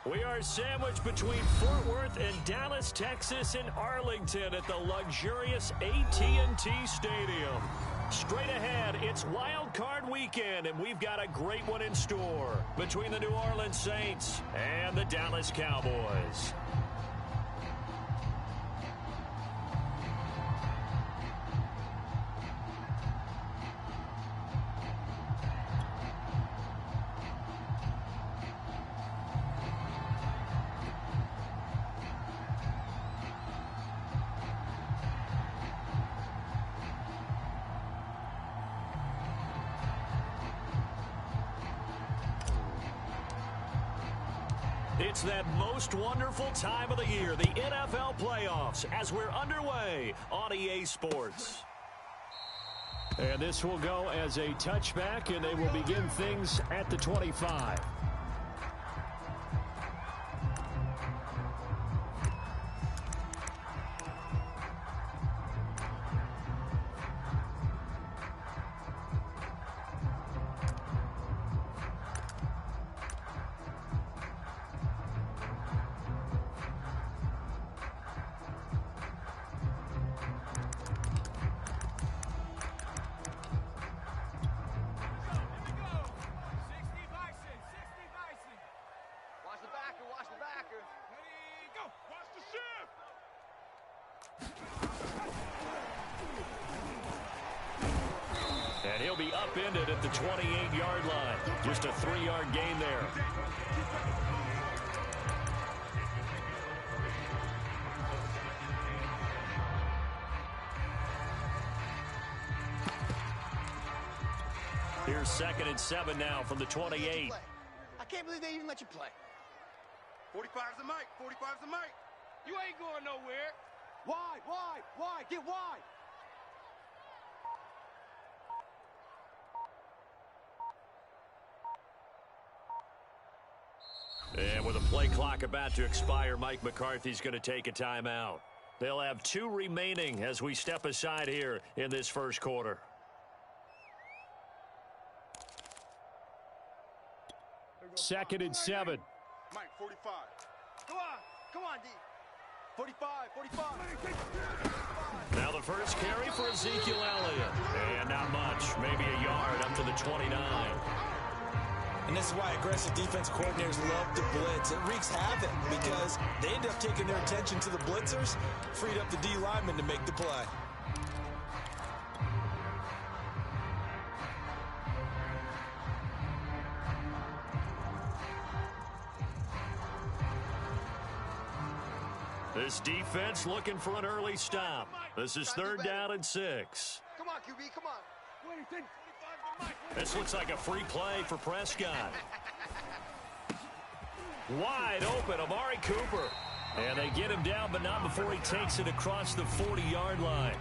We are sandwiched between Fort Worth and Dallas, Texas, and Arlington at the luxurious AT&T Stadium. Straight ahead, it's Wild Card Weekend, and we've got a great one in store between the New Orleans Saints and the Dallas Cowboys. It's that most wonderful time of the year, the NFL playoffs, as we're underway on EA Sports. And this will go as a touchback, and they will begin things at the 25. And he'll be upended at the 28-yard line. Just a 3-yard gain there. Here's 2nd and 7 now from the 28. I can't believe they even let you play. 45's the mic. 45's the mic. You ain't going nowhere. Wide. Get wide. And with a play clock about to expire, Mike McCarthy's going to take a timeout. They'll have 2 remaining as we step aside here in this first quarter. Second and 7. Mike, 45. Come on, D. 45. Now the first carry for Ezekiel Elliott. And not much, maybe a yard up to the 29. And this is why aggressive defense coordinators love to blitz. It wreaks havoc because they end up taking their attention to the blitzers, freed up the D lineman to make the play. This defense looking for an early stop. This is 3rd down and 6. Come on, QB, come on. This looks like a free play for Prescott. Wide open, Amari Cooper. And they get him down, but not before he takes it across the 40-yard line.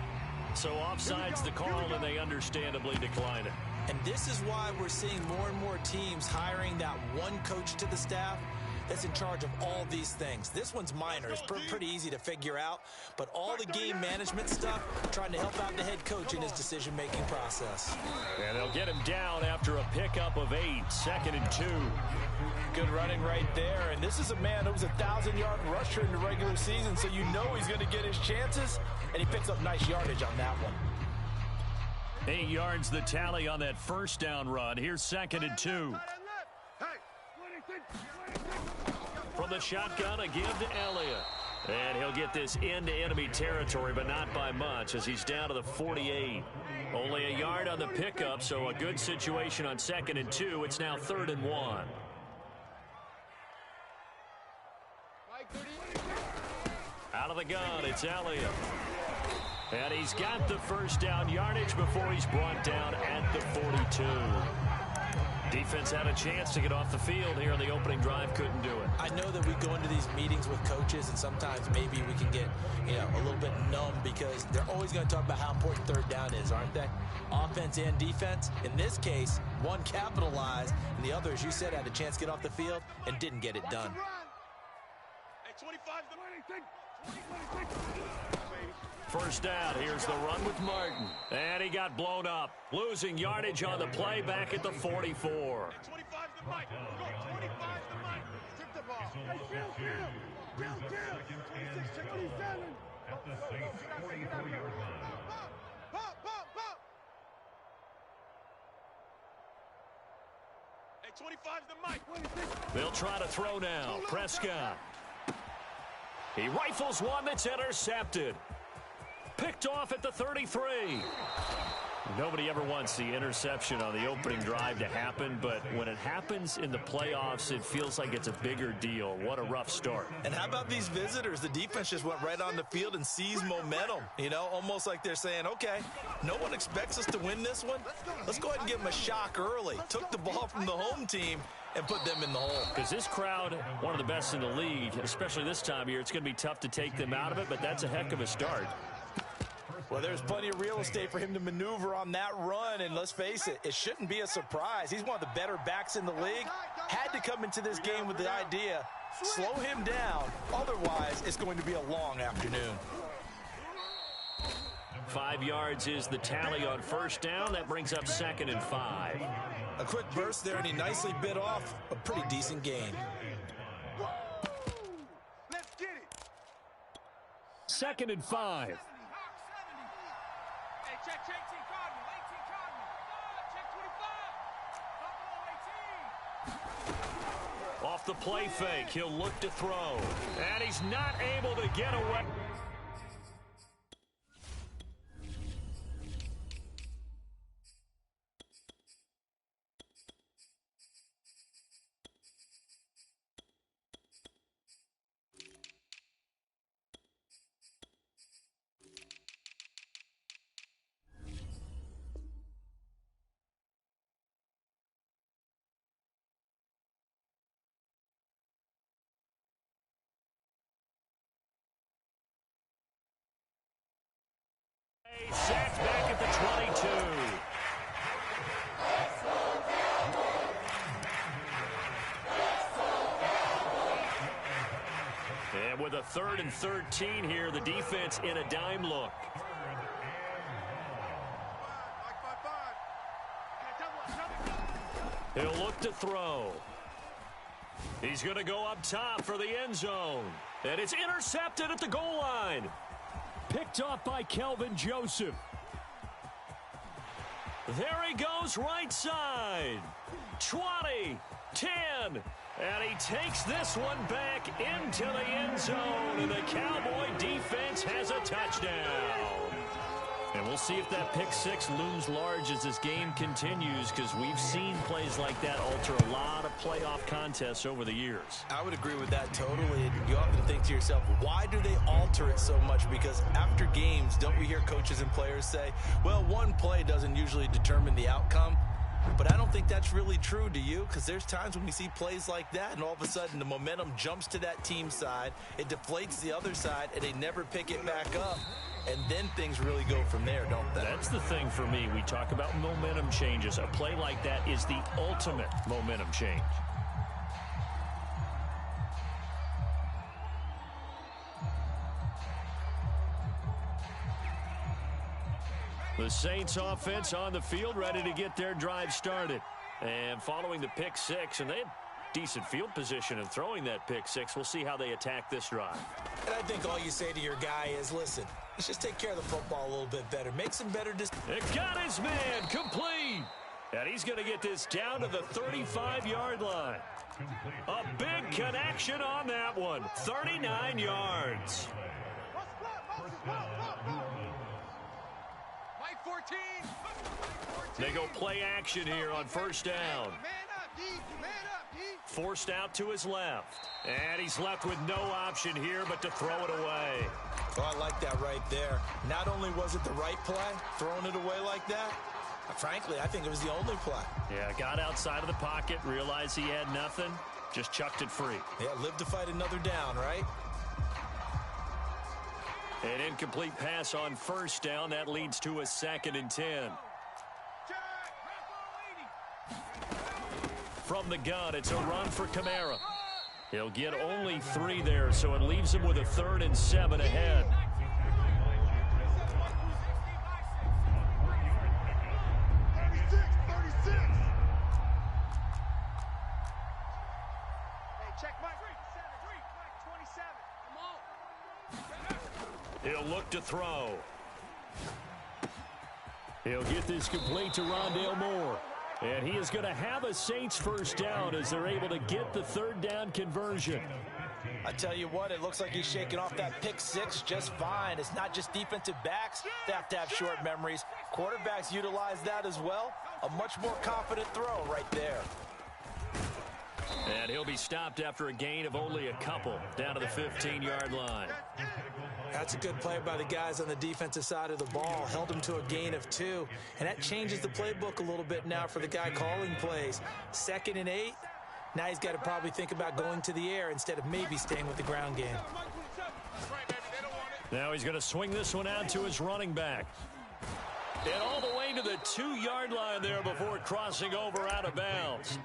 So offside's the call, and they understandably decline it. And this is why we're seeing more and more teams hiring that one coach to the staff that's in charge of all these things. This one's minor. It's pretty easy to figure out. But all the game management stuff, trying to help out the head coach in his decision-making process. And they'll get him down after a pickup of 8. 2nd and 2. Good running right there. And this is a man who was a 1,000-yard rusher in the regular season, so you know he's going to get his chances. And he picks up nice yardage on that one. 8 yards the tally on that first down run. Here's 2nd and 2. From the shotgun, a give to Elliott. And he'll get this into enemy territory, but not by much as he's down to the 48. Only a yard on the pickup, so a good situation on 2nd and 2. It's now 3rd and 1. Out of the gun, it's Elliott. And he's got the first down yardage before he's brought down at the 42. Defense had a chance to get off the field here in the opening drive, couldn't do it. I know that we go into these meetings with coaches, and sometimes maybe we can get, a little bit numb because they're always going to talk about how important 3rd down is, aren't they? Offense and defense. In this case, one capitalized, and the other, as you said, had a chance to get off the field and didn't get it done. Hey, 25 First down, here's the run with Martin. And he got blown up. Losing yardage on the play back at the 44. 25's the mic. Go, 25's the mic. ball. Hey, Kill. 26, check 27. At the Saints 44-yard line. Pop. Hey, 25's the mic. They'll try to throw now. Prescott. He rifles one that's intercepted. Picked off at the 33. Nobody ever wants the interception on the opening drive to happen, but when it happens in the playoffs, it feels like it's a bigger deal. What a rough start. And how about these visitors? The defense just went right on the field and seized momentum. You know, almost like they're saying, okay, no one expects us to win this one. Let's go ahead and give them a shock early. Took the ball from the home team and put them in the hole. Because this crowd, one of the best in the league, especially this time of year, it's going to be tough to take them out of it, but that's a heck of a start. Well, there's plenty of real estate for him to maneuver on that run, and let's face it, it shouldn't be a surprise. He's one of the better backs in the league. Had to come into this game with the idea, slow him down, otherwise it's going to be a long afternoon. 5 yards is the tally on first down. That brings up 2nd and 5. A quick burst there, and he nicely bit off a pretty decent gain. Let's get it. 2nd and 5. Hey, check, T. Cardinal. 18 Cardinal. Check 25. Off the play fake, he'll look to throw. And he's not able to get away. Sacked back at the 22. And with a 3rd and 13 here, the defense in a dime look. He'll look to throw. He's going to go up top for the end zone. And it's intercepted at the goal line. Picked off by Kelvin Joseph. There he goes right side. 20, 10, and he takes this one back into the end zone, and the Cowboy defense has a touchdown. And we'll see if that pick six looms large as this game continues, because we've seen plays like that alter a lot of playoff contests over the years. I would agree with that totally. You often think to yourself, why do they alter it so much? Because after games, don't we hear coaches and players say, well, one play doesn't usually determine the outcome? But I don't think that's really true, do you? Because there's times when we see plays like that, and all of a sudden the momentum jumps to that team side, it deflates the other side, and they never pick it back up. And then things really go from there, don't they? That's the thing for me. We talk about momentum changes. A play like that is the ultimate momentum change. The Saints offense on the field, ready to get their drive started. And following the pick six, and they had decent field position in throwing that pick six. We'll see how they attack this drive. And I think all you say to your guy is, listen, let's just take care of the football a little bit better. Make some better decisions. It got his man complete. And he's going to get this down to the 35-yard line. A big connection on that one. 39 yards. Mike 14. They go play action here on first down. Forced out to his left. And he's left with no option here but to throw it away. Oh, I like that right there. Not only was it the right play, throwing it away like that, frankly, I think it was the only play. Yeah, got outside of the pocket, realized he had nothing, just chucked it free. Yeah, live to fight another down, right? An incomplete pass on first down. That leads to a 2nd and 10. From the gun, it's a run for Kamara. He'll get only 3 there, so it leaves him with a 3rd and 7 ahead. Hey, check Mike. He'll look to throw. He'll get this complete to Rondale Moore. And he is going to have a Saints first down as they're able to get the third down conversion. I tell you what, it looks like he's shaking off that pick six just fine. It's not just defensive backs that have to have short memories. Quarterbacks utilize that as well. A much more confident throw right there. And he'll be stopped after a gain of only a couple down to the 15-yard line. That's a good play by the guys on the defensive side of the ball. Held him to a gain of 2. And that changes the playbook a little bit now for the guy calling plays. 2nd and 8. Now he's got to probably think about going to the air instead of maybe staying with the ground game. Now he's going to swing this one out to his running back. And all the way to the 2-yard line there before crossing over out of bounds.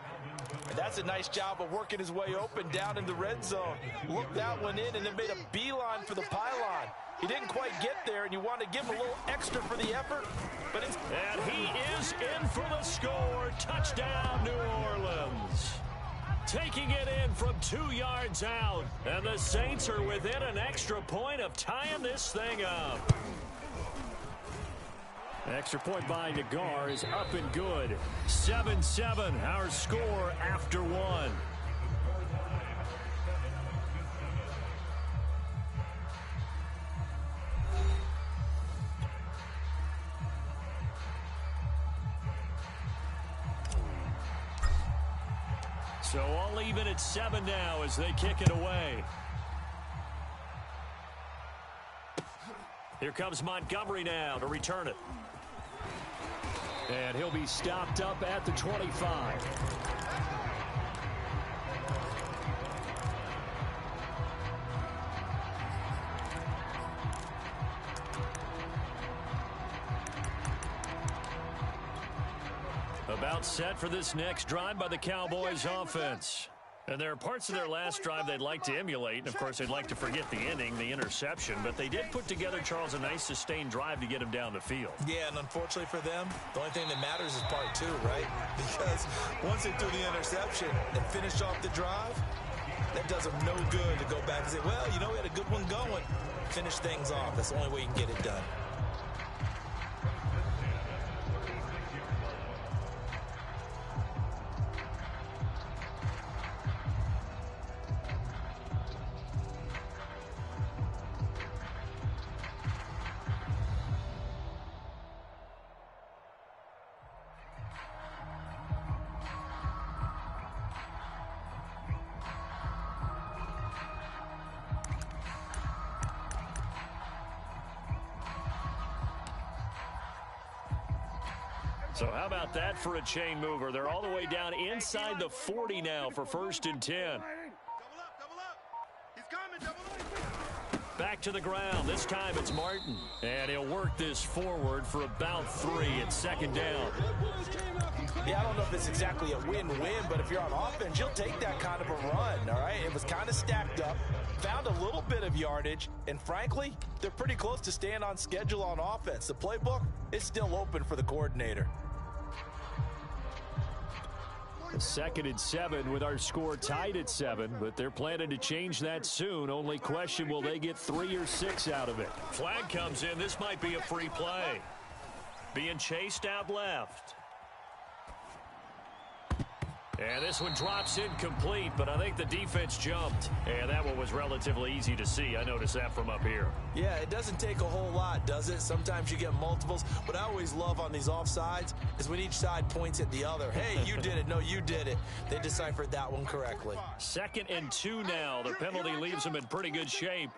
And that's a nice job of working his way open down in the red zone. Looked that one in and then made a beeline for the pylon. He didn't quite get there, and you want to give him a little extra for the effort. But it's and he is in for the score. Touchdown, New Orleans. Taking it in from 2 yards out. And the Saints are within an extra point of tying this thing up. Extra point by Nagar is up and good. 7-7, our score after 1. So all even at 7 now as they kick it away. Here comes Montgomery now to return it. And he'll be stopped up at the 25. About set for this next drive by the Cowboys offense. And there are parts of their last drive they'd like to emulate. And, of course, they'd like to forget the inning, the interception. But they did put together, Charles, a nice sustained drive to get him down the field. Yeah, and unfortunately for them, the only thing that matters is part 2, right? Because once they threw the interception and finished off the drive, that does them no good to go back and say, well, you know, we had a good one going. Finish things off. That's the only way you can get it done. So how about that for a chain mover? They're all the way down inside the 40 now for 1st and 10. Double up, double up. He's coming, double up. Back to the ground. This time it's Martin. And he'll work this forward for about 3 at 2nd down. Yeah, I don't know if it's exactly a win-win, but if you're on offense, you'll take that kind of a run, all right? It was kind of stacked up, found a little bit of yardage, and frankly, they're pretty close to staying on schedule on offense. The playbook is still open for the coordinator. 2nd and 7 with our score tied at 7, but they're planning to change that soon. Only question, will they get 3 or 6 out of it? Flag comes in. This might be a free play. Being chased out left. And this one drops incomplete, but I think the defense jumped. And that one was relatively easy to see. I noticed that from up here. Yeah, it doesn't take a whole lot, does it? Sometimes you get multiples. What I always love on these offsides is when each side points at the other. Hey, you did it. No, you did it. They deciphered that one correctly. 2nd and 2 now. The penalty leaves them in pretty good shape.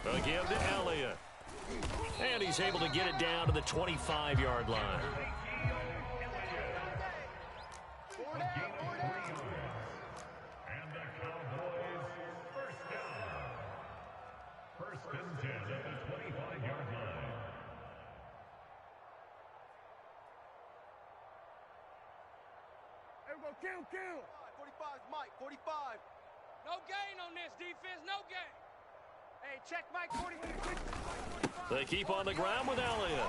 Again to Elliott. And he's able to get it down to the 25-yard line. And the Cowboys first down. 1st and 10 at the 25-yard line. Hey, we go kill. 45's Mike, 45. No gain on this defense, no gain. Hey, check Mike, 46. They keep on the ground with Elliott.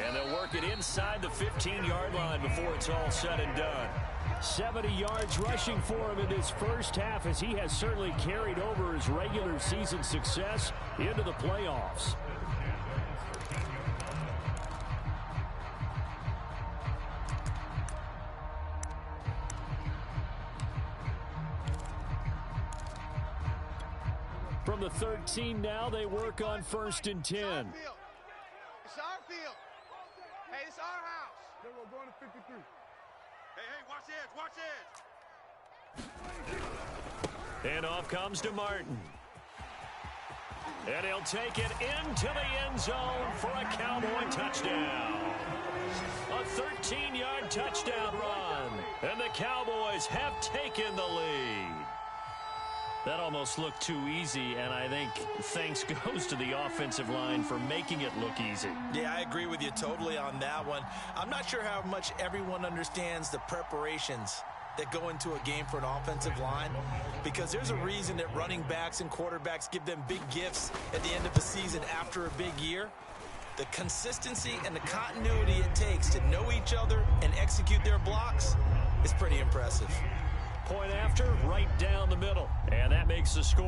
And they'll work it inside the 15-yard line before it's all said and done. 70 yards rushing for him in his first half, as he has certainly carried over his regular season success into the playoffs. From the 13 now, they work on 1st and 10. It's our field. Hey, it's our house. Then we're going to 53. Hey, watch edge. And off comes to Martin. And he'll take it into the end zone for a Cowboy touchdown. A 13-yard touchdown run. And the Cowboys have taken the lead. That almost looked too easy, and I think thanks goes to the offensive line for making it look easy. Yeah, I agree with you totally on that one. I'm not sure how much everyone understands the preparations that go into a game for an offensive line, because there's a reason that running backs and quarterbacks give them big gifts at the end of the season after a big year. The consistency and the continuity it takes to know each other and execute their blocks is pretty impressive. Point after, right down the middle. And that makes the score.